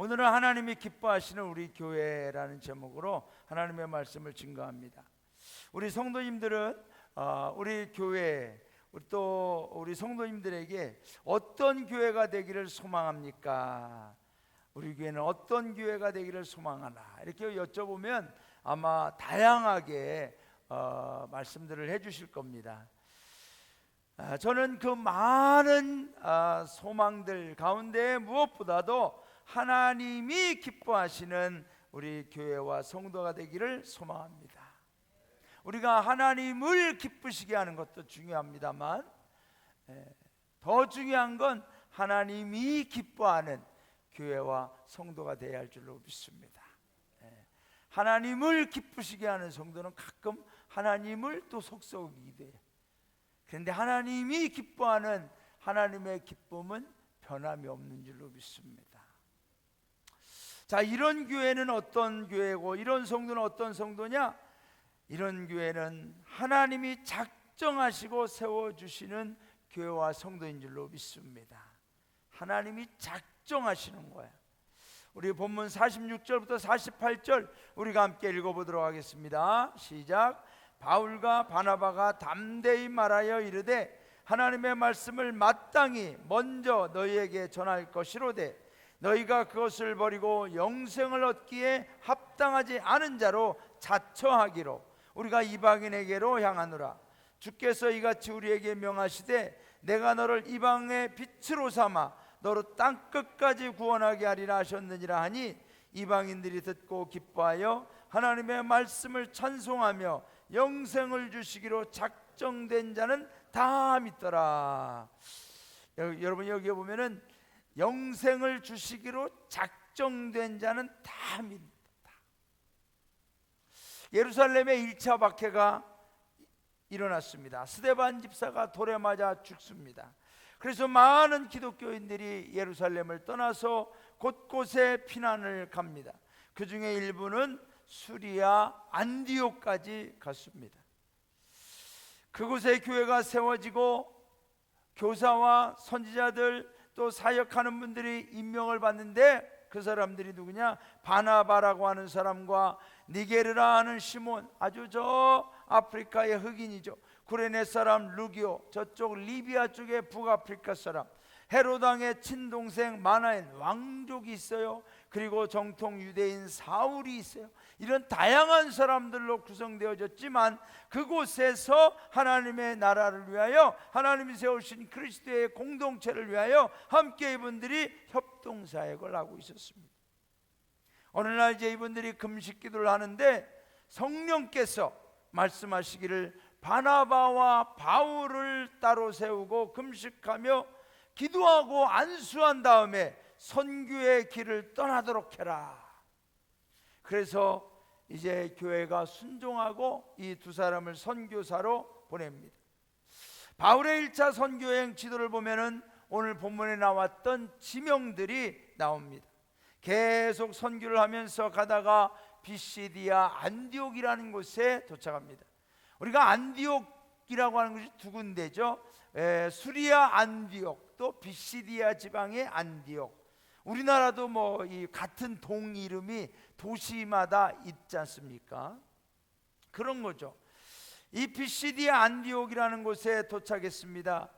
오늘은 하나님이 기뻐하시는 우리 교회라는 제목으로 하나님의 말씀을 증거합니다. 우리 성도님들은 우리 교회 또 우리 성도님들에게 어떤 교회가 되기를 소망합니까? 우리 교회는 어떤 교회가 되기를 소망하나? 이렇게 여쭤보면 아마 다양하게 말씀들을 해주실 겁니다. 저는 그 많은 소망들 가운데 무엇보다도 하나님이 기뻐하시는 우리 교회와 성도가 되기를 소망합니다. 우리가 하나님을 기쁘시게 하는 것도 중요합니다만 더 중요한 건 하나님이 기뻐하는 교회와 성도가 되어야 할 줄로 믿습니다. 하나님을 기쁘시게 하는 성도는 가끔 하나님을 또 속썩이기도 해요. 그런데 하나님이 기뻐하는 하나님의 기쁨은 변함이 없는 줄로 믿습니다. 자, 이런 교회는 어떤 교회고 이런 성도는 어떤 성도냐? 이런 교회는 하나님이 작정하시고 세워주시는 교회와 성도인 줄로 믿습니다. 하나님이 작정하시는 거예요. 우리 본문 46절부터 48절 우리가 함께 읽어보도록 하겠습니다. 시작. 바울과 바나바가 담대히 말하여 이르되 하나님의 말씀을 마땅히 먼저 너희에게 전할 것이로되 너희가 그것을 버리고 영생을 얻기에 합당하지 않은 자로 자처하기로 우리가 이방인에게로 향하노라. 주께서 이같이 우리에게 명하시되 내가 너를 이방의 빛으로 삼아 너로 땅끝까지 구원하게 하리라 하셨느니라 하니 이방인들이 듣고 기뻐하여 하나님의 말씀을 찬송하며 영생을 주시기로 작정된 자는 다 믿더라. 여러분 여기에 보면은 영생을 주시기로 작정된 자는 다 믿는다. 예루살렘에 1차 박해가 일어났습니다. 스데반 집사가 돌에 맞아 죽습니다. 그래서 많은 기독교인들이 예루살렘을 떠나서 곳곳에 피난을 갑니다. 그 중에 일부는 수리아 안디옥까지 갔습니다. 그곳에 교회가 세워지고 교사와 선지자들 또 사역하는 분들이 임명을 받는데 그 사람들이 누구냐? 바나바라고 하는 사람과 니게르라 하는 시몬, 아주 저 아프리카의 흑인이죠. 구레네 사람 루기오, 저쪽 리비아 쪽의 북아프리카 사람, 헤롯 왕의 친동생 마나엔 왕족이 있어요. 그리고 정통 유대인 사울이 있어요. 이런 다양한 사람들로 구성되어졌지만 그곳에서 하나님의 나라를 위하여 하나님이 세우신 그리스도의 공동체를 위하여 함께 이분들이 협동사역을 하고 있었습니다. 어느 날 이제 이분들이 금식기도를 하는데 성령께서 말씀하시기를 바나바와 바울을 따로 세우고 금식하며 기도하고 안수한 다음에 선교의 길을 떠나도록 해라. 그래서 이제 교회가 순종하고 이 두 사람을 선교사로 보냅니다. 바울의 1차 선교여행 지도를 보면은 오늘 본문에 나왔던 지명들이 나옵니다. 계속 선교를 하면서 가다가 비시디아 안디옥이라는 곳에 도착합니다. 우리가 안디옥이라고 하는 것이 두 군데죠. 수리아 안디옥 또 비시디아 지방의 안디옥. 우리나라도 뭐 이 같은 동 이름이 도시마다 있지 않습니까? 그런 거죠. 이 비시디아 안디옥이라는 곳에 도착했습니다.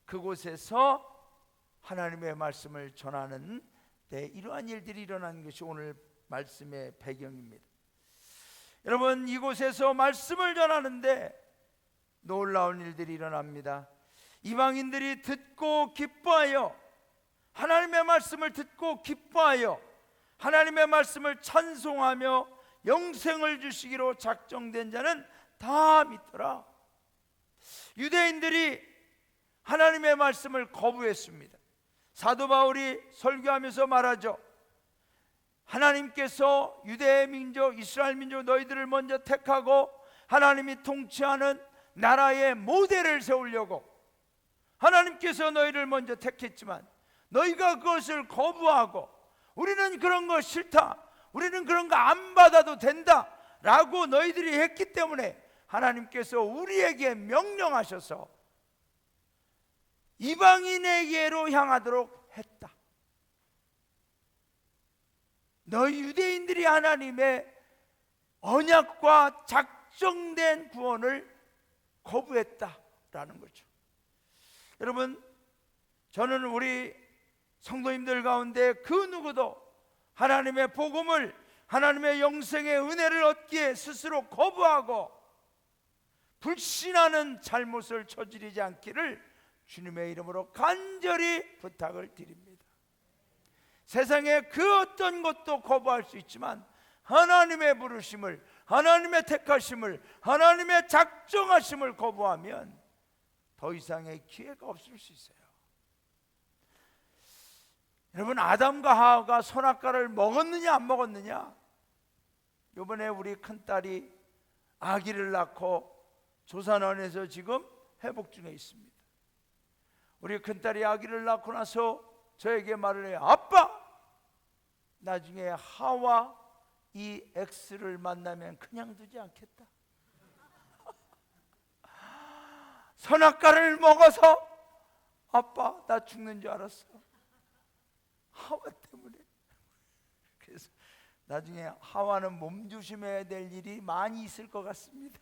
그곳에서 하나님의 말씀을 전하는 이러한 일들이 일어나는 것이 오늘 말씀의 배경입니다. 여러분, 이곳에서 말씀을 전하는데 놀라운 일들이 일어납니다. 이방인들이 듣고 기뻐하여 하나님의 말씀을 듣고 기뻐하여 하나님의 말씀을 찬송하며 영생을 주시기로 작정된 자는 다 믿더라. 유대인들이 하나님의 말씀을 거부했습니다. 사도 바울이 설교하면서 말하죠. 하나님께서 유대 민족 이스라엘 민족 너희들을 먼저 택하고 하나님이 통치하는 나라의 모델을 세우려고 하나님께서 너희를 먼저 택했지만 너희가 그것을 거부하고 우리는 그런 거 싫다, 우리는 그런 거 안 받아도 된다 라고 너희들이 했기 때문에 하나님께서 우리에게 명령하셔서 이방인에게로 향하도록 했다. 너희 유대인들이 하나님의 언약과 작정된 구원을 거부했다라는 거죠. 여러분, 저는 우리 성도님들 가운데 그 누구도 하나님의 복음을, 하나님의 영생의 은혜를 얻기에 스스로 거부하고 불신하는 잘못을 저지르지 않기를 주님의 이름으로 간절히 부탁을 드립니다. 세상에 그 어떤 것도 거부할 수 있지만 하나님의 부르심을, 하나님의 택하심을, 하나님의 작정하심을 거부하면 더 이상의 기회가 없을 수 있어요. 여러분, 아담과 하와가 선악과를 먹었느냐 안 먹었느냐? 이번에 우리 큰딸이 아기를 낳고 조산원에서 지금 회복 중에 있습니다. 우리 큰딸이 아기를 낳고 나서 저에게 말을 해요. 아빠, 나중에 하와 이 X를 만나면 그냥 두지 않겠다. 선악과를 먹어서 아빠, 나 죽는 줄 알았어. 하와 때문에. 그래서 나중에 하와는 몸조심해야 될 일이 많이 있을 것 같습니다.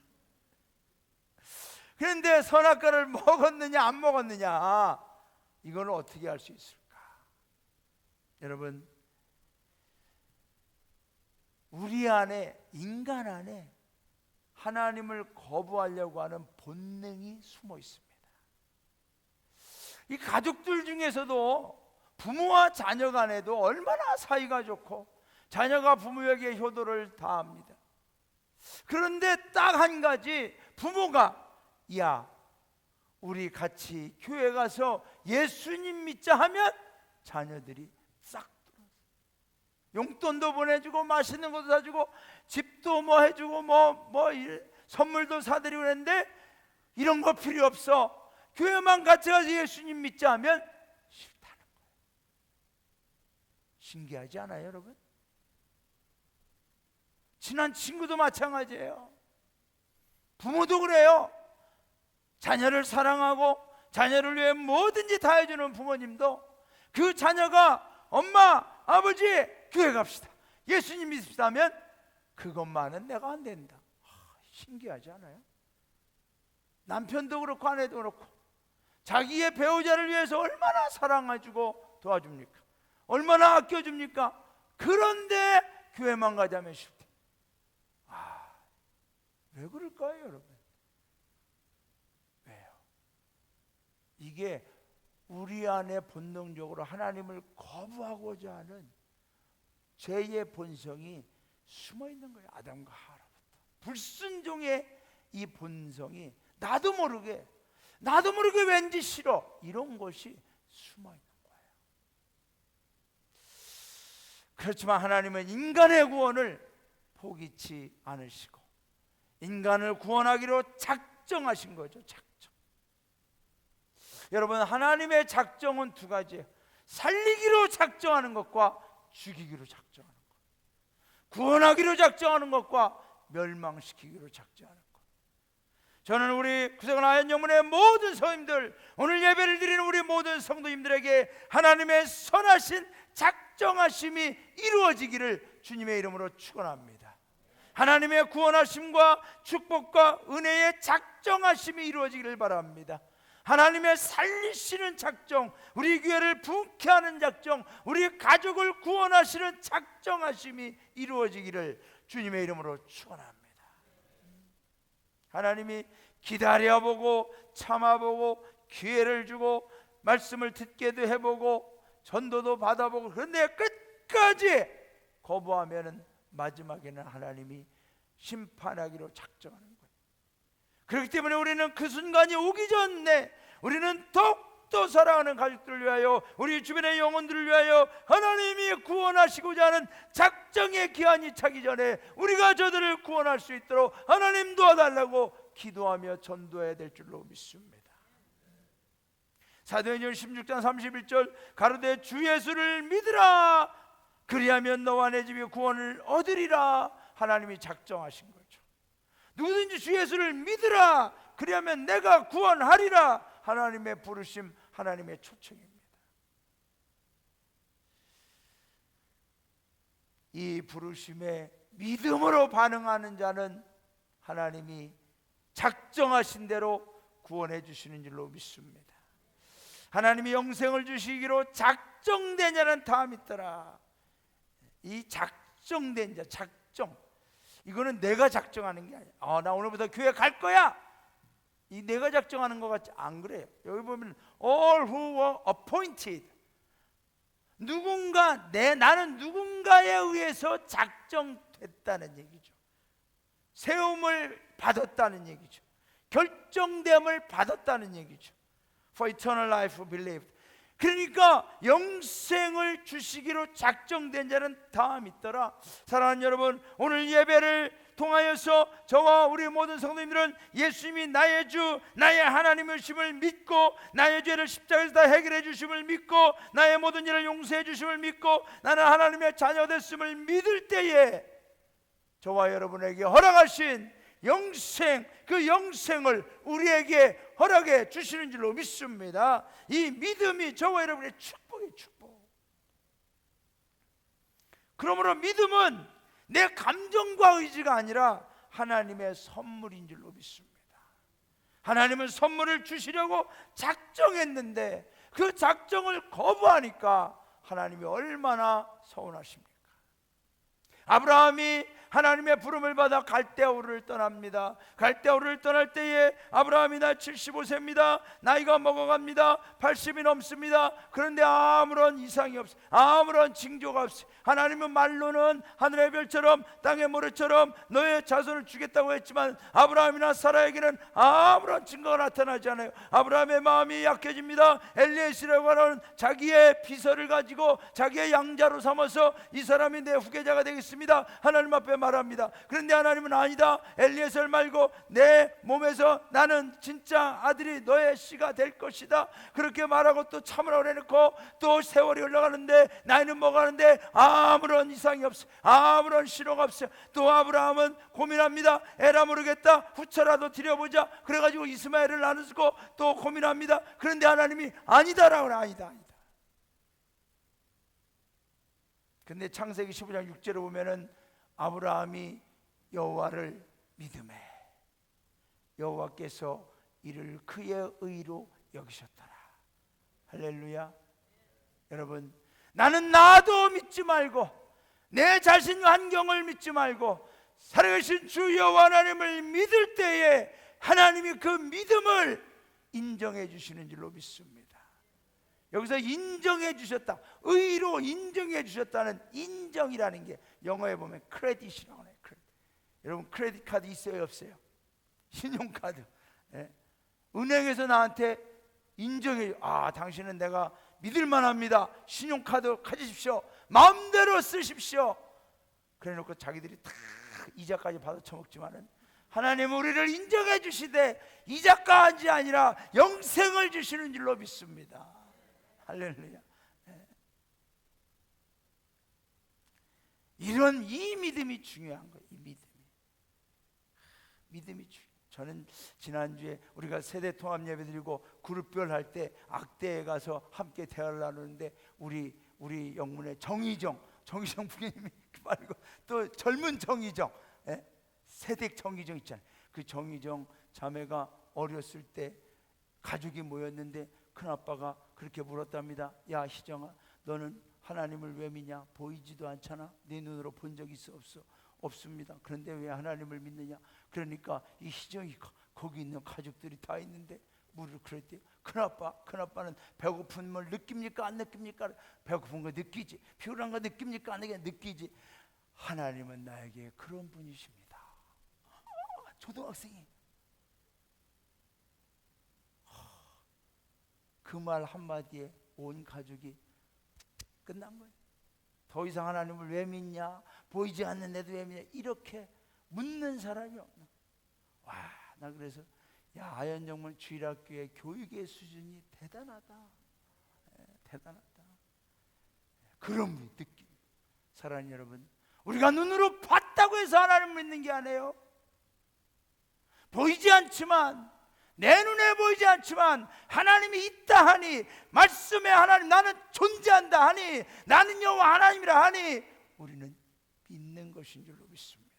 그런데 선악과를 먹었느냐 안 먹었느냐, 이걸 어떻게 할 수 있을까? 여러분, 우리 안에, 인간 안에 하나님을 거부하려고 하는 본능이 숨어 있습니다. 이 가족들 중에서도 부모와 자녀 간에도 얼마나 사이가 좋고 자녀가 부모에게 효도를 다합니다. 그런데 딱 한 가지, 부모가 야, 우리 같이 교회 가서 예수님 믿자 하면 자녀들이 싹 들어서 용돈도 보내주고 맛있는 것도 사주고 집도 뭐 해주고 선물도 사드리고 그랬는데 이런 거 필요 없어, 교회만 같이 가서 예수님 믿자 하면 싫다는 거예요. 신기하지 않아요, 여러분? 친한 친구도 마찬가지예요. 부모도 그래요. 자녀를 사랑하고 자녀를 위해 뭐든지 다 해주는 부모님도 그 자녀가 엄마, 아버지, 교회 갑시다, 예수님 믿읍시다 하면 그것만은 내가 안 된다. 신기하지 않아요? 남편도 그렇고 아내도 그렇고 자기의 배우자를 위해서 얼마나 사랑해주고 도와줍니까? 얼마나 아껴줍니까? 그런데 교회만 가자면 싫다. 왜 그럴까요, 여러분? 왜요? 이게 우리 안에 본능적으로 하나님을 거부하고자 하는 죄의 본성이 숨어 있는 거예요. 아담과 하와부터 불순종의 이 본성이 나도 모르게 왠지 싫어, 이런 것이 숨어 있는 거예요. 그렇지만 하나님은 인간의 구원을 포기치 않으시고 인간을 구원하기로 작정하신 거죠. 작정. 여러분, 하나님의 작정은 두 가지예요. 살리기로 작정하는 것과 죽이기로 작정하는 것, 구원하기로 작정하는 것과 멸망시키기로 작정하는 것. 저는 우리 구세군 아현영문의 모든 성도님들, 오늘 예배를 드리는 우리 모든 성도님들에게 하나님의 선하신 작정하심이 이루어지기를 주님의 이름으로 축원합니다. 하나님의 구원하심과 축복과 은혜의 작정하심이 이루어지기를 바랍니다. 하나님의 살리시는 작정, 우리 교회를 부흥케 하는 작정, 우리 가족을 구원하시는 작정하심이 이루어지기를 주님의 이름으로 축원합니다. 하나님이 기다려보고 참아보고 기회를 주고 말씀을 듣게도 해보고 전도도 받아보고, 그런데 끝까지 거부하면은 마지막에는 하나님이 심판하기로 작정하는 거예요. 그렇기 때문에 우리는 그 순간이 오기 전에 우리는 더욱더 사랑하는 가족들을 위하여, 우리 주변의 영혼들을 위하여 하나님이 구원하시고자 하는 작정의 기한이 차기 전에 우리가 저들을 구원할 수 있도록 하나님 도와달라고 기도하며 전도해야 될 줄로 믿습니다. 사도행전 16장 31절 가로되 주 예수를 믿으라, 그리하면 너와 내 집이 구원을 얻으리라. 하나님이 작정하신 거죠. 누구든지 주 예수를 믿으라, 그리하면 내가 구원하리라. 하나님의 부르심, 하나님의 초청입니다. 이 부르심에 믿음으로 반응하는 자는 하나님이 작정하신 대로 구원해 주시는 줄로 믿습니다. 하나님이 영생을 주시기로 작정된 자는 다 믿더라. 이 작정된 자, 작정, 이거는 내가 작정하는 게 아니야. 나 오늘부터 교회 갈 거야, 이 내가 작정하는 것 같지? 안 그래요. 여기 보면 all who were appointed, 나는 누군가에 의해서 작정됐다는 얘기죠. 세움을 받았다는 얘기죠. 결정됨을 받았다는 얘기죠. For eternal life believed. 그러니까 영생을 주시기로 작정된 자는 다 믿더라. 사랑하는 여러분, 오늘 예배를 통하여서 저와 우리 모든 성도님들은 예수님이 나의 주, 나의 하나님이심을 믿고, 나의 죄를 십자가에서 다 해결해 주심을 믿고, 나의 모든 일을 용서해 주심을 믿고, 나는 하나님의 자녀 됐음을 믿을 때에 저와 여러분에게 허락하신 영생, 그 영생을 우리에게 허락해 주시는 줄로 믿습니다. 이 믿음이 저와 여러분의 축복이에요, 축복. 그러므로 믿음은 내 감정과 의지가 아니라 하나님의 선물인 줄로 믿습니다. 하나님은 선물을 주시려고 작정했는데 그 작정을 거부하니까 하나님이 얼마나 서운하십니까? 아브라함이 하나님의 부름을 받아 갈대아우를 떠납니다. 갈대아우를 떠날 때에 아브라함이 나 75세입니다. 나이가 먹어갑니다. 80이 넘습니다. 그런데 아무런 이상이 없어요. 아무런 징조가 없어요. 하나님은 말로는 하늘의 별처럼 땅의 모래처럼 너의 자손을 주겠다고 했지만 아브라함이나 사라에게는 아무런 증거가 나타나지 않아요. 아브라함의 마음이 약해집니다. 엘리에셀이라고 하는 자기의 비서를 가지고 자기의 양자로 삼아서 이 사람이 내 후계자가 되겠습니다, 하나님 앞에 말합니다. 그런데 하나님은 아니다, 엘리에셀 말고 내 몸에서 나는 진짜 아들이 너의 씨가 될 것이다, 그렇게 말하고 또 참으라고 해놓고 또 세월이 흘러가는데 나이는 먹어가는데 아무런 이상이 없어, 아무런 신호가 없어. 또 아브라함은 고민합니다. 에라 모르겠다, 후처라도 드려보자. 그래가지고 이스마엘을 나누고 또 고민합니다. 그런데 하나님이 아니다라고, 아니다. 근데 창세기 15장 6절에 보면은 아브라함이 여호와를 믿음에 여호와께서 이를 그의 의로 여기셨더라. 할렐루야. 여러분, 나는 나도 믿지 말고 내 자신 환경을 믿지 말고 살아계신 주 여호와 하나님을 믿을 때에 하나님이 그 믿음을 인정해 주시는 줄로 믿습니다. 여기서 인정해 주셨다, 의로 인정해 주셨다는 인정이라는 게 영어에 보면 크레딧이라고 해요. 크레딧. 여러분, 크레딧 카드 있어요, 없어요? 신용카드. 예? 은행에서 나한테 인정해, 당신은 내가 믿을만합니다, 신용카드 가지십시오, 마음대로 쓰십시오. 그래놓고 자기들이 다 이자까지 받아 처먹지만은 하나님은 우리를 인정해 주시되 이자까지 아니라 영생을 주시는 줄로 믿습니다. 할렐루야. 이런 이 믿음이 중요한 거예요. 이 믿음이 중요해요. 저는 지난주에 우리가 세대 통합 예배 드리고 그룹별 할 때 악대에 가서 함께 대화를 나누는데 우리 영문의 정희정 부모님이 말고 또 젊은 정희정, 세대 정희정 있잖아요. 그 정희정 자매가 어렸을 때 가족이 모였는데 큰아빠가 그렇게 물었답니다. 야 희정아, 너는 하나님을 왜 믿냐? 보이지도 않잖아. 네 눈으로 본 적 있어? 없어? 없습니다. 그런데 왜 하나님을 믿느냐? 그러니까 이 희정이 거기 있는 가족들이 다 있는데 물을 그랬대요. 큰아빠는 배고픔을 느낍니까? 안 느낍니까? 배고픈 거 느끼지. 피곤한 거 느낍니까? 안 느끼지. 하나님은 나에게 그런 분이십니다. 초등학생이 그 말 한마디에 온 가족이 끝난 거예요. 더 이상 하나님을 왜 믿냐? 보이지 않는데도 왜 믿냐? 이렇게 묻는 사람이 없나? 나 그래서 아현정문 주일학교의 교육의 수준이 대단하다. 대단하다. 그런 느낌. 사랑하는 여러분, 우리가 눈으로 봤다고 해서 하나님을 믿는 게 아니에요. 보이지 않지만, 내 눈에 보이지 않지만 하나님이 있다 하니, 말씀에 하나님 나는 존재한다 하니, 나는 여호와 하나님이라 하니 우리는 것인 줄로 믿습니다.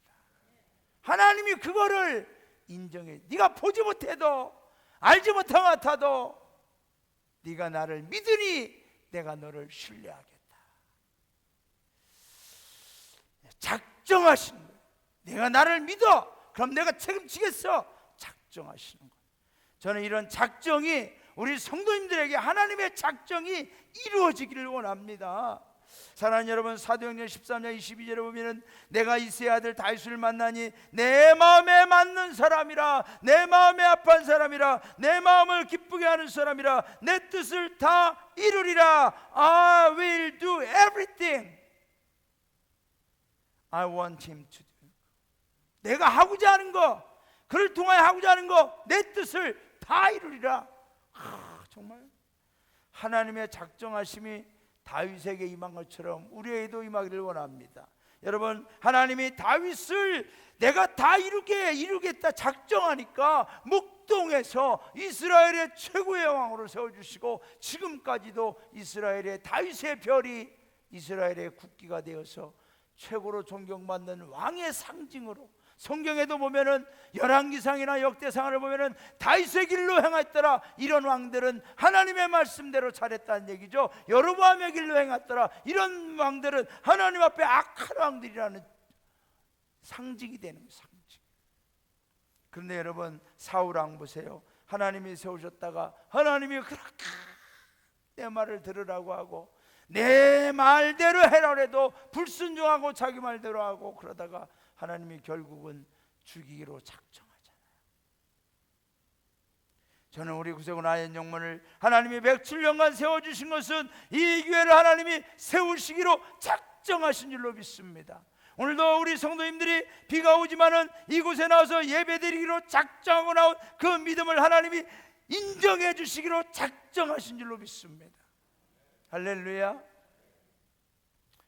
하나님이 그거를 인정해. 네가 보지 못해도 알지 못한 것 같아도 네가 나를 믿으니 내가 너를 신뢰하겠다. 작정하시는 거예요. 내가 나를 믿어. 그럼 내가 책임지겠어. 작정하시는 거예요. 저는 이런 작정이 우리 성도님들에게 하나님의 작정이 이루어지기를 원합니다. 사랑하는 여러분, 사도행전 13장 22절에 보면은 내가 이새의 아들 다윗을 만나니 내 마음에 맞는 사람이라, 내 마음에 합한 사람이라, 내 마음을 기쁘게 하는 사람이라, 내 뜻을 다 이루리라. I will do everything I want him to do. 내가 하고자 하는 거, 그를 통하여 하고자 하는 거, 내 뜻을 다 이루리라. 정말 하나님의 작정하심이 다윗에게 임한 것처럼 우리에게도 임하기를 원합니다. 여러분, 하나님이 다윗을 내가 다 이루겠다 작정하니까 목동에서 이스라엘의 최고의 왕으로 세워주시고 지금까지도 이스라엘의 다윗의 별이 이스라엘의 국기가 되어서 최고로 존경받는 왕의 상징으로, 성경에도 보면은 열왕기상이나 역대상을 보면은 다윗의 길로 행했더라. 이런 왕들은 하나님의 말씀대로 잘했다는 얘기죠. 여로보암의 길로 행했더라. 이런 왕들은 하나님 앞에 악한 왕들이라는 상징이 되는 거예요. 상징. 그런데 여러분, 사울 왕 보세요. 하나님이 세우셨다가 하나님이 그렇게 내 말을 들으라고 하고 내 말대로 해라 해도 불순종하고 자기 말대로 하고 그러다가 하나님이 결국은 죽이기로 작정하잖아요. 저는 우리 구세군 아현영문을 하나님이 107년간 세워주신 것은 이 교회를 하나님이 세우시기로 작정하신 줄로 믿습니다. 오늘도 우리 성도님들이 비가 오지만은 이곳에 나와서 예배드리기로 작정하고 나온 그 믿음을 하나님이 인정해 주시기로 작정하신 줄로 믿습니다. 할렐루야.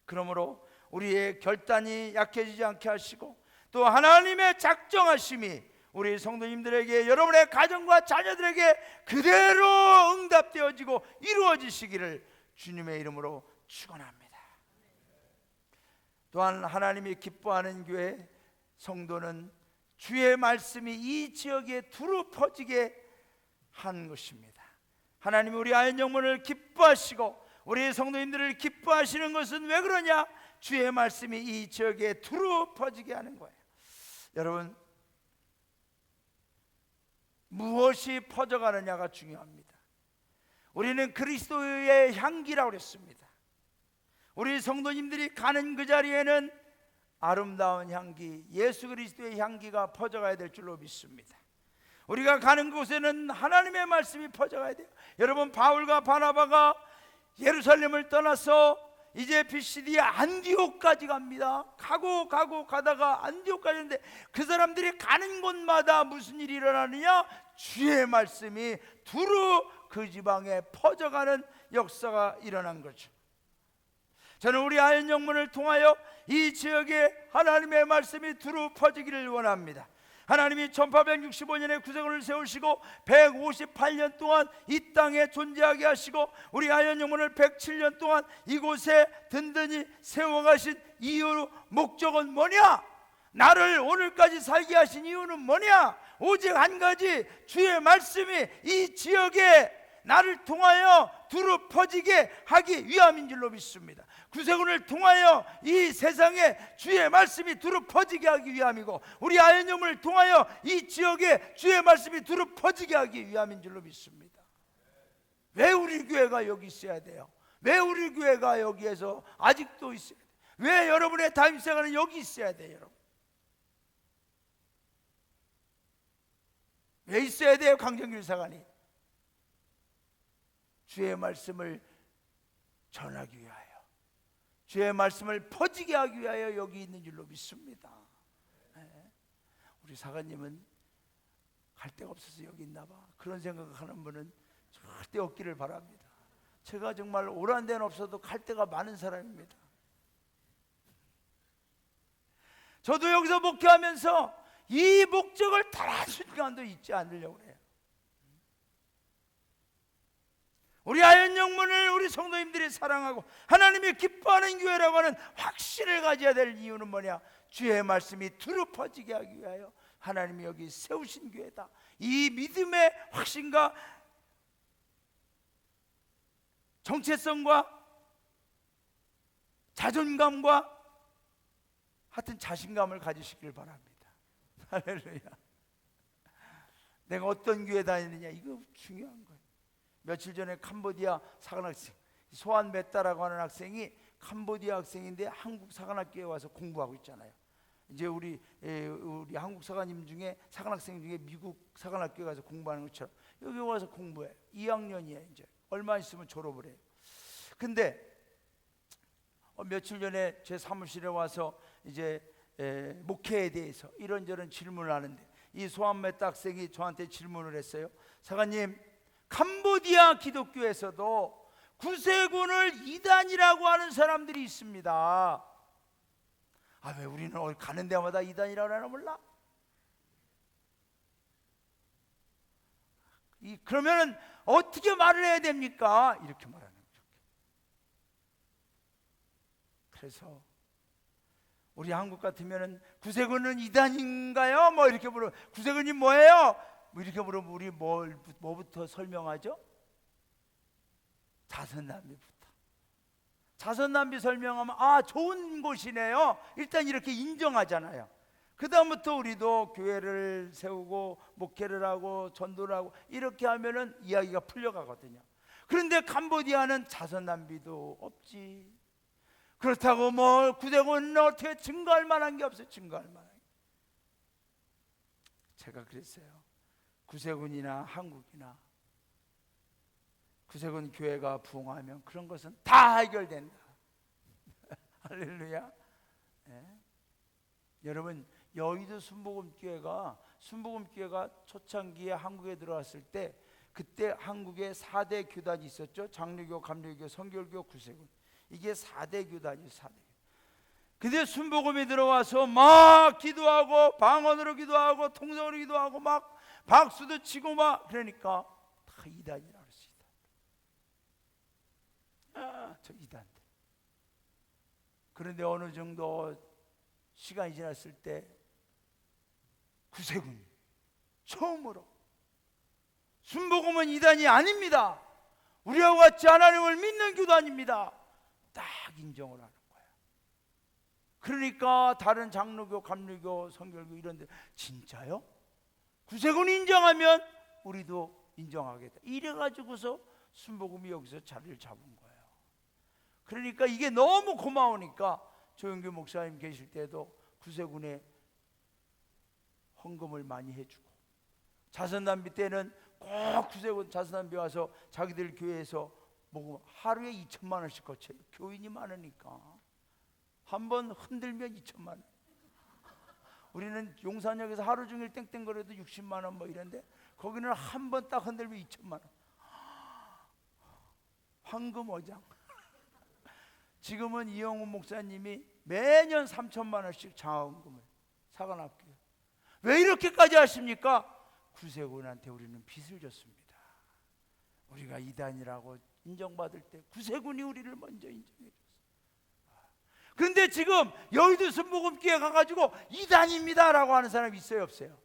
그러므로 우리의 결단이 약해지지 않게 하시고 또 하나님의 작정하심이 우리 성도님들에게, 여러분의 가정과 자녀들에게 그대로 응답되어지고 이루어지시기를 주님의 이름으로 축원합니다. 또한 하나님이 기뻐하는 교회 성도는 주의 말씀이 이 지역에 두루 퍼지게 한 것입니다. 하나님이 우리 아현영문을 기뻐하시고 우리 성도님들을 기뻐하시는 것은 왜 그러냐? 주의 말씀이 이 지역에 두루 퍼지게 하는 거예요. 여러분, 무엇이 퍼져가느냐가 중요합니다. 우리는 그리스도의 향기라고 그랬습니다. 우리 성도님들이 가는 그 자리에는 아름다운 향기, 예수 그리스도의 향기가 퍼져가야 될 줄로 믿습니다. 우리가 가는 곳에는 하나님의 말씀이 퍼져가야 돼요. 여러분, 바울과 바나바가 예루살렘을 떠나서 이제 BCD 안디옥까지 갑니다. 가다가 안디옥까지 했는데 그 사람들이 가는 곳마다 무슨 일이 일어나느냐? 주의 말씀이 두루 그 지방에 퍼져가는 역사가 일어난 거죠. 저는 우리 아현영문을 통하여 이 지역에 하나님의 말씀이 두루 퍼지기를 원합니다. 하나님이 1865년에 구세군을 세우시고 158년 동안 이 땅에 존재하게 하시고 우리 아현영문을 107년 동안 이곳에 든든히 세워가신 이유, 목적은 뭐냐? 나를 오늘까지 살게 하신 이유는 뭐냐? 오직 한 가지, 주의 말씀이 이 지역에 나를 통하여 두루 퍼지게 하기 위함인 줄로 믿습니다. 구세군을 통하여 이 세상에 주의 말씀이 두루 퍼지게 하기 위함이고 우리 아현영문을 통하여 이 지역에 주의 말씀이 두루 퍼지게 하기 위함인 줄로 믿습니다. 왜 우리 교회가 여기 있어야 돼요? 왜 우리 교회가 여기에서 아직도 있어야 돼요? 왜 여러분의 담임생활은 여기 있어야 돼요? 여러분, 왜 있어야 돼요? 강정길 사관이 주의 말씀을 전하기 위하여, 주의 말씀을 퍼지게 하기 위하여 여기 있는 줄로 믿습니다. 우리 사관님은 갈 데가 없어서 여기 있나 봐, 그런 생각하는 분은 절대 없기를 바랍니다. 제가 정말 오란 데는 없어도 갈 데가 많은 사람입니다. 저도 여기서 목회하면서 이 목적을 단 한순간도 잊지 않으려고 해요. 우리 아현영문을 우리 성도님들이 사랑하고 하나님이 기뻐하는 교회라고 하는 확신을 가져야 될 이유는 뭐냐? 주의 말씀이 두루 퍼지게 하기 위하여 하나님이 여기 세우신 교회다. 이 믿음의 확신과 정체성과 자존감과 하여튼 자신감을 가지시길 바랍니다. 할렐루야. 내가 어떤 교회 다니느냐, 이거 중요한 거예요. 며칠 전에 캄보디아 사관학생 소한 메따라고 하는 학생이 캄보디아 학생인데 한국 사관학교에 와서 공부하고 있잖아요. 이제 우리 한국 사관님 중에 사관학생 중에 미국 사관학교에 가서 공부하는 것처럼 여기 와서 공부해. 2학년이에요. 이제 얼마 있으면 졸업을 해요. 근데 며칠 전에 제 사무실에 와서 이제 목회에 대해서 이런저런 질문을 하는데 이 소한메따 학생이 저한테 질문을 했어요. 사관님, 캄보디아 기독교에서도 구세군을 이단이라고 하는 사람들이 있습니다. 아, 왜 우리는 가는 데마다 이단이라고 하나 몰라? 그러면 어떻게 말을 해야 됩니까? 이렇게 말하는 거죠. 그래서 우리 한국 같으면은 구세군은 이단인가요? 뭐 이렇게 물어. 구세군이 뭐예요? 뭐 이렇게 물으면 우리 뭐부터 설명하죠? 자선남비부터. 자선남비 설명하면 좋은 곳이네요. 일단 이렇게 인정하잖아요. 그 다음부터 우리도 교회를 세우고 목회를 하고 전도를 하고 이렇게 하면은 이야기가 풀려가거든요. 그런데 캄보디아는 자선남비도 없지. 그렇다고 뭐 구세군은 어떻게 증거할 만한 게 없어요. 증거할 만한 게. 제가 그랬어요. 구세군이나 한국이나 구세군 교회가 부흥하면 그런 것은 다 해결된다. 할렐루야. 네. 여러분, 여의도 순복음교회가 초창기에 한국에 들어왔을 때 그때 한국에 4대 교단이 있었죠. 장로교, 감리교, 성결교, 구세군. 이게 4대 교단이에요. 4대. 근데 순복음이 들어와서 막 기도하고 방언으로 기도하고 통성으로 기도하고 막 박수도 치고 막 그러니까 다 이단이라 그랬어요. 저 이단들. 그런데 어느 정도 시간이 지났을 때 구세군 처음으로 순복음은 이단이 아닙니다. 우리와 같이 하나님을 믿는 교단입니다. 딱 인정을 하는 거예요. 그러니까 다른 장로교, 감리교, 성결교 이런 데 진짜요? 구세군이 인정하면 우리도 인정하겠다. 이래가지고서 순복음이 여기서 자리를 잡은 거예요. 그러니까 이게 너무 고마우니까 조영규 목사님 계실 때도 구세군에 헌금을 많이 해주고, 자선단비 때는 꼭 구세군 자선단비 와서 자기들 교회에서 뭐 하루에 2천만 원씩 거쳐요. 교인이 많으니까 한 번 흔들면 2천만 원. 우리는 용산역에서 하루 종일 땡땡거려도 60만 원 뭐 이런데 거기는 한 번 딱 흔들면 2천만 원. 황금 어장. 지금은 이영훈 목사님이 매년 3천만 원씩 장학금을 사관학교에. 왜 이렇게까지 하십니까? 구세군한테 우리는 빚을 졌습니다. 우리가 이단이라고 인정받을 때 구세군이 우리를 먼저 인정해 줬어요. 그런데 지금 여의도 순복음교회 가가지고 이단입니다라고 하는 사람이 있어요, 없어요?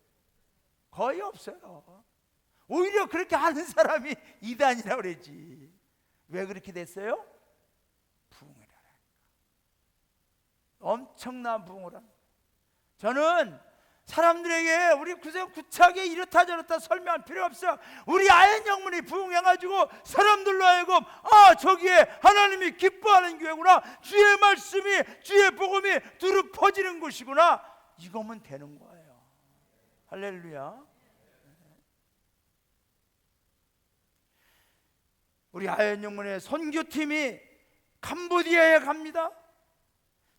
거의 없어요. 오히려 그렇게 하는 사람이 이단이라고 그러지. 왜 그렇게 됐어요? 부흥이라니까. 엄청난 부흥을 합니다. 저는 사람들에게 우리 구세군 구차게 이렇다 저렇다 설명할 필요 없어. 우리 아연 영문이 부흥해가지고 사람들로 하여금 저기에 하나님이 기뻐하는 교회구나, 주의 말씀이 주의 복음이 두루 퍼지는 곳이구나, 이거면 되는 거예요. 할렐루야. 우리 아연 영문의 선교팀이 캄보디아에 갑니다.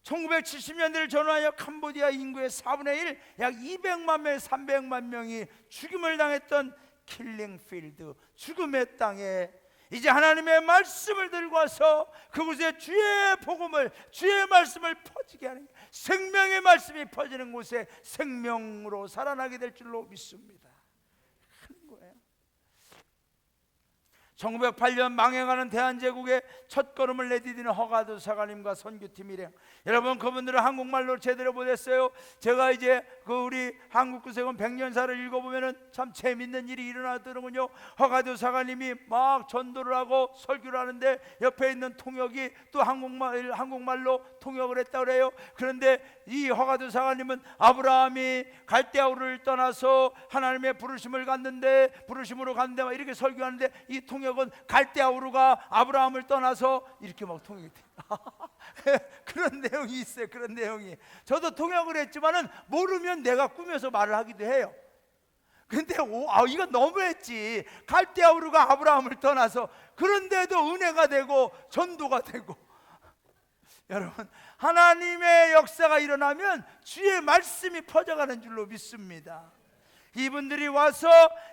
1970년대를 전후하여 캄보디아 인구의 4분의 1, 약 200만 명, 300만 명이 죽임을 당했던 킬링필드, 죽음의 땅에 이제 하나님의 말씀을 들고 와서 그곳에 주의 복음을, 주의 말씀을 퍼지게 하는, 생명의 말씀이 퍼지는 곳에 생명으로 살아나게 될 줄로 믿습니다. 하는 거예요. 1908년 망해가는 대한제국의 첫걸음을 내디디는 허가두 사관님과 선교팀 일행, 여러분 그분들은 한국말로 제대로 못했어요. 제가 이제 우리 한국구세군 100년사를 읽어보면 참 재밌는 일이 일어나더군요. 허가두 사관님이 막 전도를 하고 설교를 하는데 옆에 있는 통역이 또 한국말로 통역을 했다 그래요. 그런데 이 허가두 사관님은 아브라함이 갈대아우를 떠나서 하나님의 부르심을 갔는데, 부르심으로 갔는데 막 이렇게 설교하는데, 이 통역은 갈대아우르가 아브라함을 떠나서 이렇게 막 통역이 돼. 그런 내용이 있어요. 그런 내용이. 저도 통역을 했지만은 모르면 내가 꾸며서 말을 하기도 해요. 근데 이거 너무했지. 갈대아우르가 아브라함을 떠나서, 그런데도 은혜가 되고 전도가 되고. 여러분, 하나님의 역사가 일어나면 주의 말씀이 퍼져가는 줄로 믿습니다. 이분들이 와서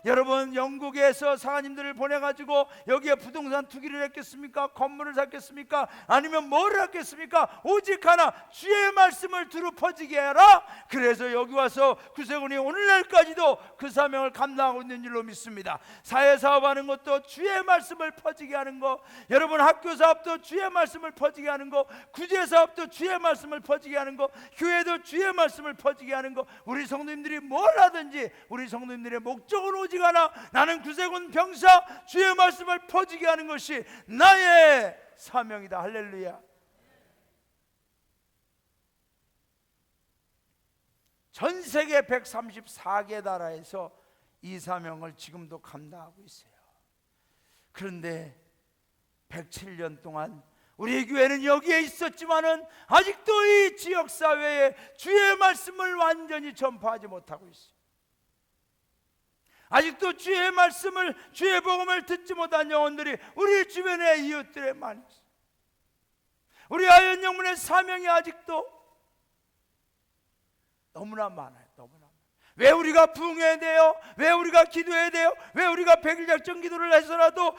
여러분 영국에서 사관님들을 보내가지고 여기에 부동산 투기를 했겠습니까? 건물을 샀겠습니까? 아니면 뭐를 했겠습니까? 오직 하나, 주의 말씀을 두루 퍼지게 해라. 그래서 여기 와서 구세군이 오늘날까지도 그 사명을 감당하고 있는 줄로 믿습니다. 사회사업하는 것도 주의 말씀을 퍼지게 하는 거, 여러분 학교사업도 주의 말씀을 퍼지게 하는 거, 구제사업도 주의 말씀을 퍼지게 하는 거, 교회도 주의 말씀을 퍼지게 하는 거, 우리 성도님들이 뭘 하든지 우리 성도님들의 목적은 오직 하나, 나는 구세군 병사 주의 말씀을 퍼지게 하는 것이 나의 사명이다. 할렐루야. 전 세계 134개 나라에서 이 사명을 지금도 감당하고 있어요. 그런데 107년 동안 우리 교회는 여기에 있었지만은 아직도 이 지역사회에 주의 말씀을 완전히 전파하지 못하고 있어요. 아직도 주의 말씀을, 주의 복음을 듣지 못한 영혼들이 우리 주변의 이웃들에 많이 있어요. 우리 아현 영문의 사명이 아직도 너무나 많아요. 너무나 많아요. 왜 우리가 부흥해야 돼요? 왜 우리가 기도해야 돼요? 왜 우리가 100일 작정 기도를 해서라도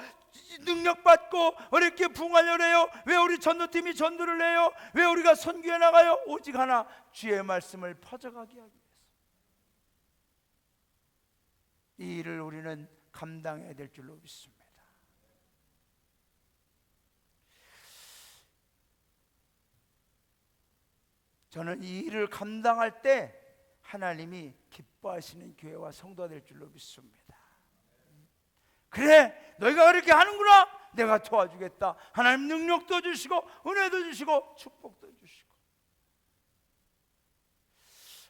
능력받고 어렵게 부흥하려고 해요? 왜 우리 전도팀이 전도를 해요? 왜 우리가 선교해 나가요? 오직 하나, 주의 말씀을 퍼져가게 하기 위해서. 이 일을 우리는 감당해야 될 줄로 믿습니다. 저는 이 일을 감당할 때 하나님이 기뻐하시는 교회와 성도가 될 줄로 믿습니다. 그래, 너희가 그렇게 하는구나, 내가 도와주겠다. 하나님 능력도 주시고 은혜도 주시고 축복도 주시고,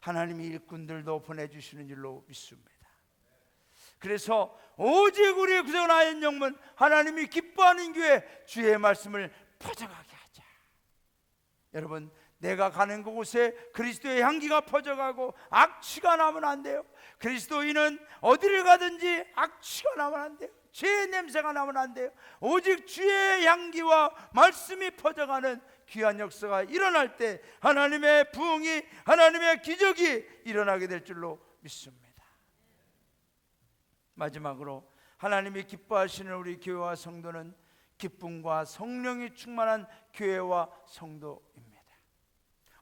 하나님이 일꾼들도 보내주시는 줄로 믿습니다. 그래서 오직 우리의 구세군 아현 영문, 하나님이 기뻐하는 교회, 주의 말씀을 퍼져가게 하자. 여러분, 내가 가는 곳에 그리스도의 향기가 퍼져가고 악취가 나면 안 돼요. 그리스도인은 어디를 가든지 악취가 나면 안 돼요. 죄의 냄새가 나면 안 돼요. 오직 주의 향기와 말씀이 퍼져가는 귀한 역사가 일어날 때 하나님의 부흥이, 하나님의 기적이 일어나게 될 줄로 믿습니다. 마지막으로 하나님이 기뻐하시는 우리 교회와 성도는 기쁨과 성령이 충만한 교회와 성도입니다.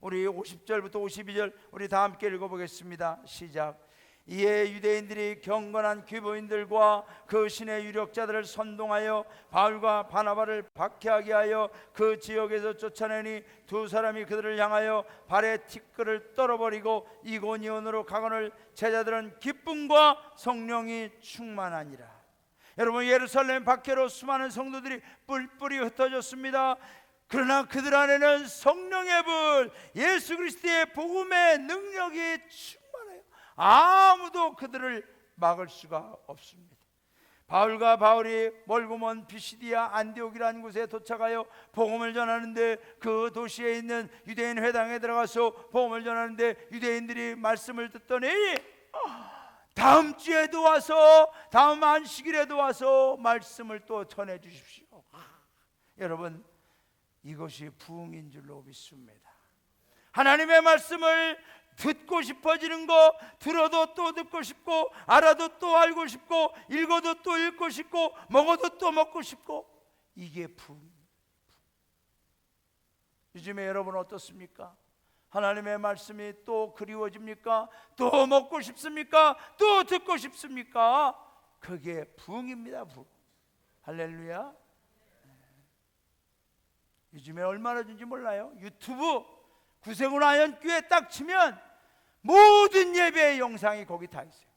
우리 50절부터 52절 우리 다 함께 읽어보겠습니다. 시작. 이에 유대인들이 경건한 귀보인들과 그 신의 유력자들을 선동하여 바울과 바나바를 박해하게 하여 그 지역에서 쫓아내니 두 사람이 그들을 향하여 발에 티끌을 떨어버리고 이고니온으로 가거늘 제자들은 기쁨과 성령이 충만하니라. 여러분, 예루살렘 밖으로 수많은 성도들이 뿔뿔이 흩어졌습니다. 그러나 그들 안에는 성령의 불, 예수 그리스도의 복음의 능력이 충만해요. 아무도 그들을 막을 수가 없습니다. 바울과 바울이 멀고 먼 비시디아 안디옥이라는 곳에 도착하여 복음을 전하는데, 그 도시에 있는 유대인 회당에 들어가서 복음을 전하는데 유대인들이 말씀을 듣더니 다음 주에도 와서, 다음 안식일에도 와서 말씀을 또 전해 주십시오. 여러분, 이것이 부흥인 줄로 믿습니다. 하나님의 말씀을 듣고 싶어지는 거, 들어도 또 듣고 싶고, 알아도 또 알고 싶고, 읽어도 또 읽고 싶고, 먹어도 또 먹고 싶고, 이게 부흥. 요즘에 여러분 어떻습니까? 하나님의 말씀이 또 그리워집니까? 또 먹고 싶습니까? 또 듣고 싶습니까? 그게 부흥입니다. 부흥. 할렐루야. 요즘에 얼마나 준지 몰라요. 유튜브 구세군 아현교회 딱 치면 모든 예배의 영상이 거기 다 있어요.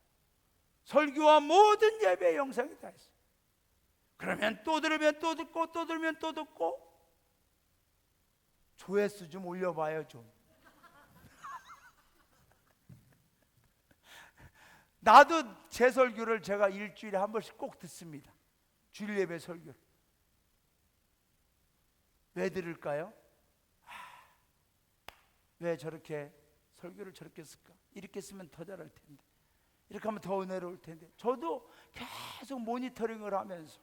설교와 모든 예배의 영상이 다 있어요. 그러면 또 들으면 또 듣고 또 들으면 또 듣고. 조회수 좀 올려봐요 좀. 나도 제 설교를 제가 일주일에 한 번씩 꼭 듣습니다. 주일 예배 설교를. 왜 들을까요? 왜 저렇게 설교를 저렇게 쓸까? 이렇게 쓰면 더 잘할 텐데, 이렇게 하면 더 은혜로울 텐데. 저도 계속 모니터링을 하면서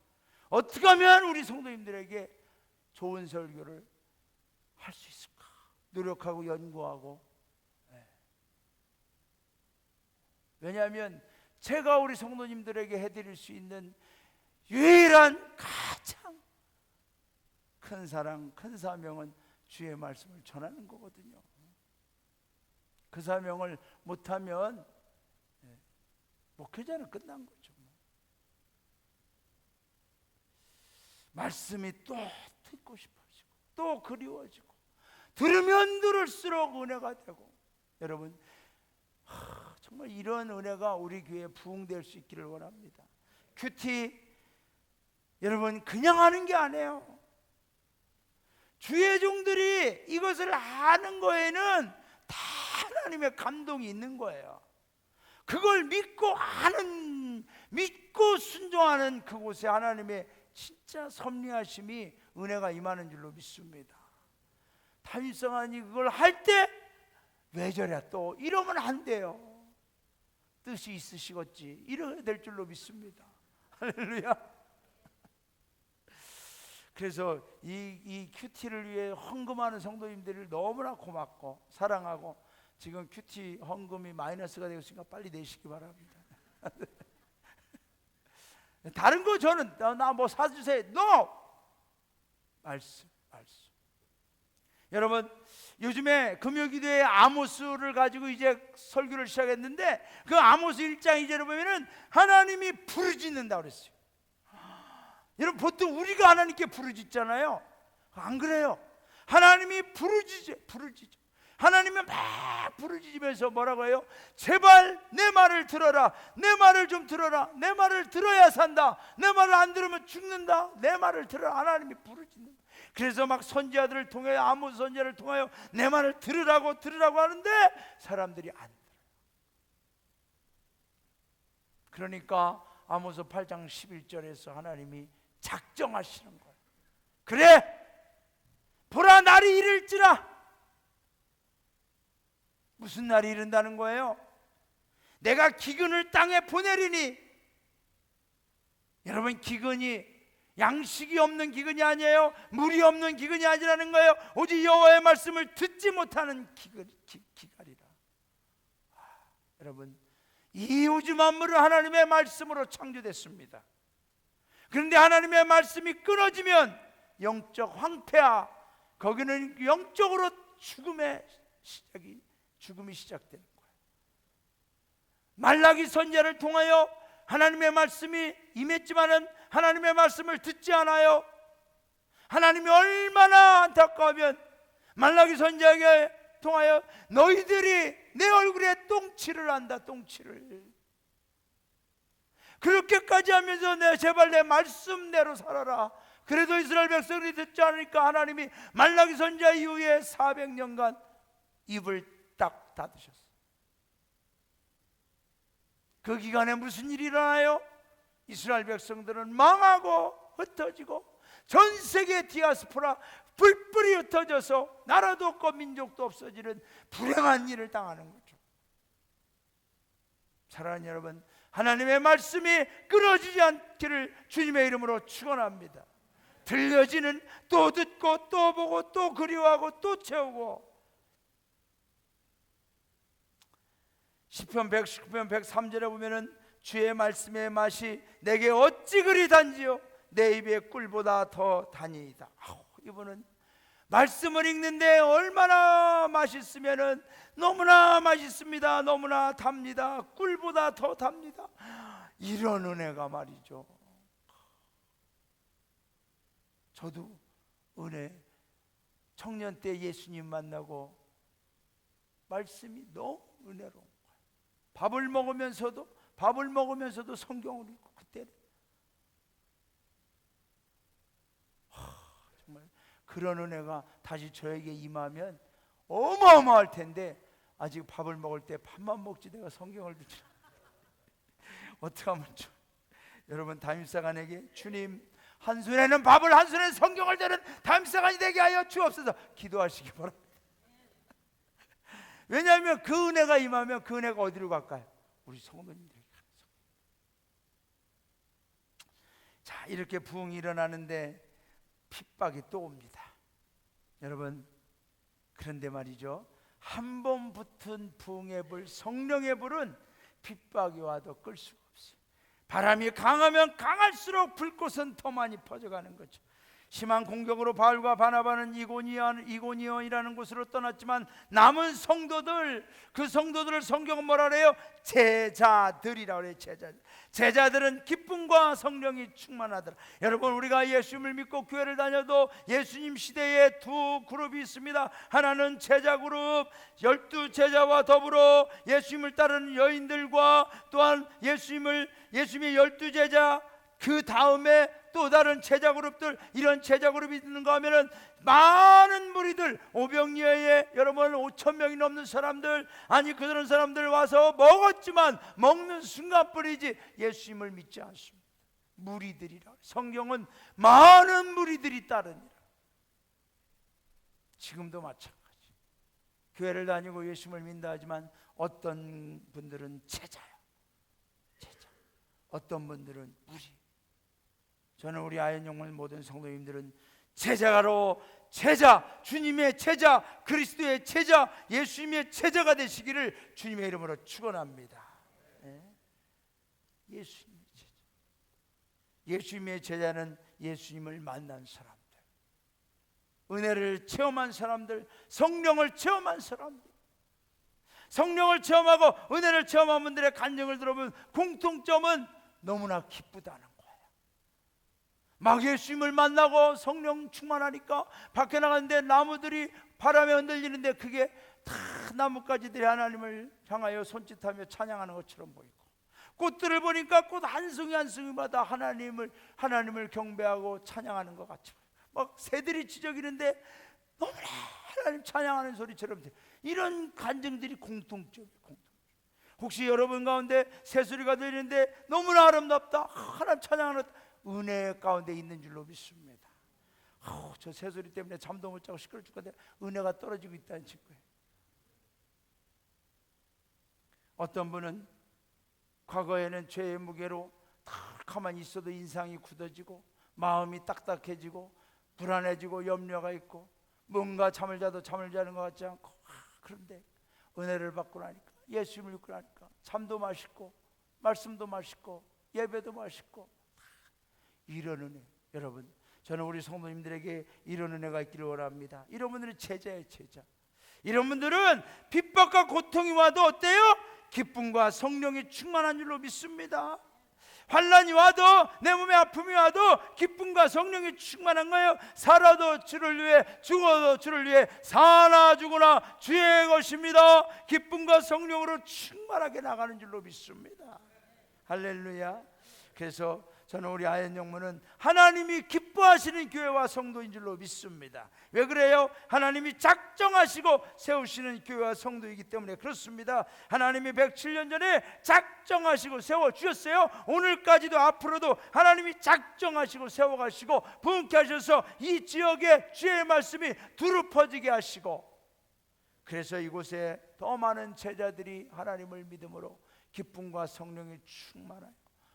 어떻게 하면 우리 성도님들에게 좋은 설교를 할 수 있을까 노력하고 연구하고. 왜냐하면 제가 우리 성도님들에게 해드릴 수 있는 유일한 가장 큰 사랑, 큰 사명은 주의 말씀을 전하는 거거든요. 그 사명을 못하면 목회자는 끝난 거죠. 말씀이 또 듣고 싶어지고 또 그리워지고 들으면 들을수록 은혜가 되고. 여러분, 정말 이런 은혜가 우리 교회에 부흥될 수 있기를 원합니다. 큐티 여러분 그냥 하는 게 아니에요. 주의 종들이 이것을 아는 거에는 다 하나님의 감동이 있는 거예요. 그걸 믿고 아는, 믿고 순종하는 그곳에 하나님의 진짜 섭리하심이, 은혜가 임하는 줄로 믿습니다. 다윗성환이 그걸 할 때 왜 저래 또 이러면 안 돼요. 뜻이 있으시겠지 이래야 될 줄로 믿습니다. 할렐루야. 그래서 이 큐티를 위해 헌금하는 성도님들을 너무나 고맙고 사랑하고, 지금 큐티 헌금이 마이너스가 되고 있으니까 빨리 내시기 바랍니다. 다른 거 저는 나 뭐 사주세요. NO! 말씀. 여러분, 요즘에 금요기도에 아모스를 가지고 이제 설교를 시작했는데, 그 아모스 1장 2절에 보면은 하나님이 부르짖는다고 그랬어요. 여러분, 보통 우리가 하나님께 부르짖잖아요. 안 그래요. 하나님이 부르짖어. 하나님이 막 부르짖으면서 뭐라고 해요? 제발 내 말을 들어라. 내 말을 좀 들어라. 내 말을 들어야 산다. 내 말을 안 들으면 죽는다. 내 말을 들어라. 하나님이 부르짖는. 그래서 막 선지자들을 통해, 아모스 선지자를 통하여 내 말을 들으라고 하는데 사람들이 안 들어요. 그러니까 아모스 8장 11절에서 하나님이 작정하시는 거예요. 그래, 보라 날이 이를지라. 무슨 날이 이른다는 거예요? 내가 기근을 땅에 보내리니. 여러분, 기근이 양식이 없는 기근이 아니에요. 물이 없는 기근이 아니라는 거예요. 오직 여호와의 말씀을 듣지 못하는 기갈이라. 여러분, 이 우주 만물은 하나님의 말씀으로 창조됐습니다. 그런데 하나님의 말씀이 끊어지면 영적 황폐화, 거기는 영적으로 죽음이 시작되는 거예요. 말라기 선지자를 통하여 하나님의 말씀이 임했지만은 하나님의 말씀을 듣지 않아요. 하나님이 얼마나 안타까우면 말라기 선지자에게 통하여 너희들이 내 얼굴에 똥칠을 한다. 똥칠을. 그렇게까지 하면서 제발 내 말씀대로 살아라. 그래도 이스라엘 백성들이 듣지 않으니까 하나님이 말라기 선지자 이후에 400년간 입을 딱 닫으셨어요. 그 기간에 무슨 일이 일어나요? 이스라엘 백성들은 망하고 흩어지고 전 세계 디아스포라 뿔뿔이 흩어져서 나라도 없고 민족도 없어지는 불행한 일을 당하는 거죠. 사랑하는 여러분, 하나님의 말씀이 끊어지지 않기를 주님의 이름으로 축원합니다. 들려지는, 또 듣고 또 보고 또 그리워하고 또 채우고. 시편 119편 103절에 보면은 주의 말씀의 맛이 내게 어찌 그리 단지요 내 입의 꿀보다 더 다니이다. 이분은 말씀을 읽는데 얼마나 맛있으면은 너무나 맛있습니다. 너무나 답니다. 꿀보다 더 답니다. 이런 은혜가 말이죠. 저도 은혜, 청년 때 예수님 만나고 말씀이 너무 은혜로운 거예요. 밥을 먹으면서도 성경을 읽고, 그때는 정말 그런 은혜가 다시 저에게 임하면 어마어마할 텐데, 아직 밥을 먹을 때 밥만 먹지 내가 성경을 듣지 어떻게 하면 좋 여러분, 담임사관에게 주님, 한 손에는 밥을 한 손에는 성경을 드는 담임사관이 되게 하여 주옵소서 기도하시기 바랍니다. 왜냐하면 그 은혜가 임하면 그 은혜가 어디로 갈까요? 우리 성도님들에게 가는 성. 자, 이렇게 부흥이 일어나는데 핍박이 또 옵니다. 여러분, 그런데 말이죠, 한 번 붙은 부흥의 불, 성령의 불은 핍박이 와도 끌 수가 없어요. 바람이 강하면 강할수록 불꽃은 더 많이 퍼져가는 거죠. 심한 공격으로 바울과 바나바는 이고니온이라는 곳으로 떠났지만 남은 성도들, 그 성도들을 성경은 뭐라 그래요? 제자들이라고 그래요. 제자들은 기쁨과 성령이 충만하더라. 여러분, 우리가 예수님을 믿고 교회를 다녀도 예수님 시대에 두 그룹이 있습니다. 하나는 제자 그룹, 12제자와 더불어 예수님을 따르는 여인들과, 또한 예수님의 12제자, 그 다음에 또 다른 제자 그룹들, 이런 제자 그룹이 있는가 하면은 많은 무리들, 오병이어에 여러분 5,000명이 넘는 사람들, 아니 그런 사람들 와서 먹었지만 먹는 순간뿐이지 예수님을 믿지 않습니다. 무리들이라. 성경은 많은 무리들이 따르니라. 지금도 마찬가지. 교회를 다니고 예수님을 믿는다 하지만 어떤 분들은 제자요, 제자. 어떤 분들은 무리. 저는 우리 아현영물 모든 성도님들은 제자로, 주님의 제자, 그리스도의 제자, 예수님의 제자가 되시기를 주님의 이름으로 축원합니다. 예수님의 제자. 예수님의 제자는 예수님을 만난 사람들, 은혜를 체험한 사람들, 성령을 체험한 사람들. 성령을 체험하고 은혜를 체험한 분들의 간증을 들어보면 공통점은 너무나 기쁘다는 거예요. 막 예수님을 만나고 성령 충만하니까 밖에 나갔는데 나무들이 바람에 흔들리는데 그게 다 나뭇가지들이 하나님을 향하여 손짓하며 찬양하는 것처럼 보이고, 꽃들을 보니까 꽃 한 송이 한 송이마다 하나님을 경배하고 찬양하는 것 같이 보여요. 막 새들이 지저귀는데 너무나 하나님 찬양하는 소리처럼 돼요. 이런 간증들이 공통점이에요. 혹시 여러분 가운데 새소리가 들리는데 너무나 아름답다, 하나님 찬양하는 은혜 가운데 있는 줄로 믿습니다. 저 새소리 때문에 잠도 못 자고 시끄러 죽겠는데 은혜가 떨어지고 있다는 증거예요. 어떤 분은 과거에는 죄의 무게로 가만히 있어도 인상이 굳어지고 마음이 딱딱해지고 불안해지고 염려가 있고 뭔가 잠을 자도 잠을 자는 것 같지 않고, 그런데 은혜를 받고 나니까, 예수님을 믿고 나니까 잠도 맛있고 말씀도 맛있고 예배도 맛있고, 이런 은혜. 여러분, 저는 우리 성도님들에게 이런 은혜가 있기를 원합니다. 이런 분들은 제자예요, 제자. 이런 분들은 핍박과 고통이 와도 어때요? 기쁨과 성령이 충만한 줄로 믿습니다. 환난이 와도, 내 몸에 아픔이 와도 기쁨과 성령이 충만한 거예요. 살아도 주를 위해, 죽어도 주를 위해, 사나 죽으나 주의 것입니다. 기쁨과 성령으로 충만하게 나가는 줄로 믿습니다. 할렐루야. 그래서 저는 우리 아현영문은 하나님이 기뻐하시는 교회와 성도인 줄로 믿습니다. 왜 그래요? 하나님이 작정하시고 세우시는 교회와 성도이기 때문에 그렇습니다. 하나님이 107년 전에 작정하시고 세워주셨어요. 오늘까지도 앞으로도 하나님이 작정하시고 세워가시고 부흥케 하셔서 이 지역에 주의 말씀이 두루 퍼지게 하시고, 그래서 이곳에 더 많은 제자들이 하나님을 믿음으로 기쁨과 성령이 충만하여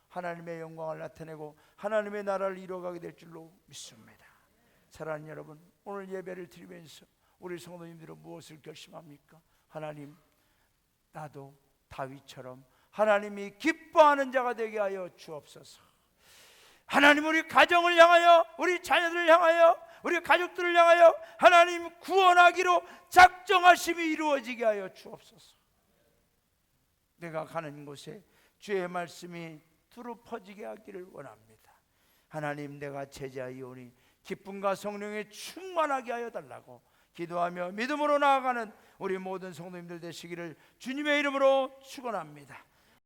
하나님의 영광을 나타내고 하나님의 나라를 이루어가게 될 줄로 믿습니다. 사랑하는 여러분, 오늘 예배를 드리면서 우리 성도님들은 무엇을 결심합니까? 하나님, 나도 다윗처럼 하나님이 기뻐하는 자가 되게 하여 주옵소서. 하나님, 우리 가정을 향하여, 우리 자녀들을 향하여, 우리 가족들을 향하여 하나님 구원하기로 작정하심이 이루어지게 하여 주옵소서. 내가 가는 곳에 주의 말씀이 두루 퍼지게 하기를 원합니다. 하나님, 내가 제자이오니 기쁨과 성령에 충만하게 하여 달라고 기도하며 믿음으로 나아가는 우리 모든 성도님들 되시기를 주님의 이름으로 축원합니다.